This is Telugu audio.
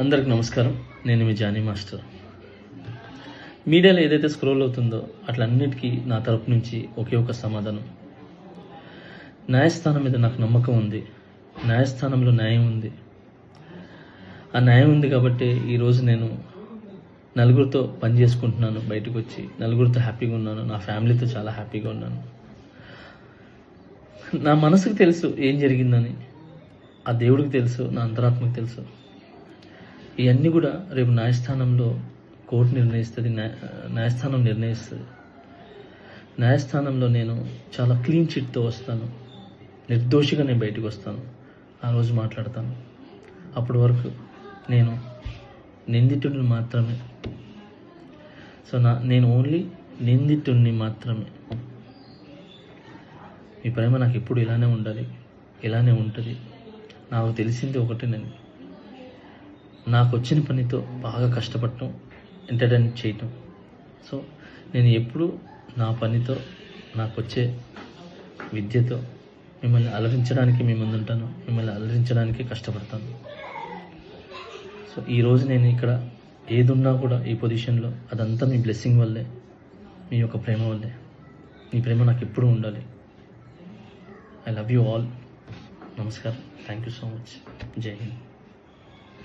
అందరికి నమస్కారం. నేను మీ జానీ మాస్టర్. మీడియాలో ఏదైతే స్క్రోల్ అవుతుందో అట్లన్నిటికీ నా తరపు నుంచి ఒకే ఒక సమాధానం. న్యాయస్థానం మీద నాకు నమ్మకం ఉంది. న్యాయస్థానంలో న్యాయం ఉంది. ఆ న్యాయం ఉంది కాబట్టి ఈరోజు నేను నలుగురితో పని చేసుకుంటున్నాను. బయటకు వచ్చి నలుగురితో హ్యాపీగా ఉన్నాను. నా ఫ్యామిలీతో చాలా హ్యాపీగా ఉన్నాను. నా మనసుకు తెలుసు ఏం జరిగిందని. ఆ దేవుడికి తెలుసు, నా అంతరాత్మకు తెలుసు. ఇవన్నీ కూడా రేపు న్యాయస్థానంలో కోర్టు నిర్ణయిస్తుంది, న్యాయస్థానం నిర్ణయిస్తుంది. న్యాయస్థానంలో నేను చాలా క్లీన్ చిట్తో వస్తాను. నిర్దోషిగా నేను బయటకు వస్తాను. ఆ రోజు మాట్లాడతాను. అప్పటి వరకు నేను నిందితుడిని మాత్రమే. సో నేను ఓన్లీ నిందితుడిని మాత్రమే. మీ ప్రేమ నాకు ఎప్పుడు ఇలానే ఉండాలి, ఇలానే ఉంటుంది. నాకు తెలిసింది ఒకటి, నాకు వచ్చిన పనితో బాగా కష్టపడటం, ఎంటర్టైన్ చేయటం. సో నేను ఎప్పుడు నా పనితో, నాకు వచ్చే విద్యతో మిమ్మల్ని అలరించడానికి మీ ముందుంటాను. మిమ్మల్ని అలరించడానికి కష్టపడతాను. సో ఈరోజు నేను ఇక్కడ ఏదున్నా కూడా ఈ పొజిషన్లో అదంతా మీ బ్లెస్సింగ్ వల్లే, మీ యొక్క ప్రేమ వల్లే. మీ ప్రేమ నాకు ఎప్పుడూ ఉండాలి. I love you all. నమస్కారం. Thank you so much. జై హింద్.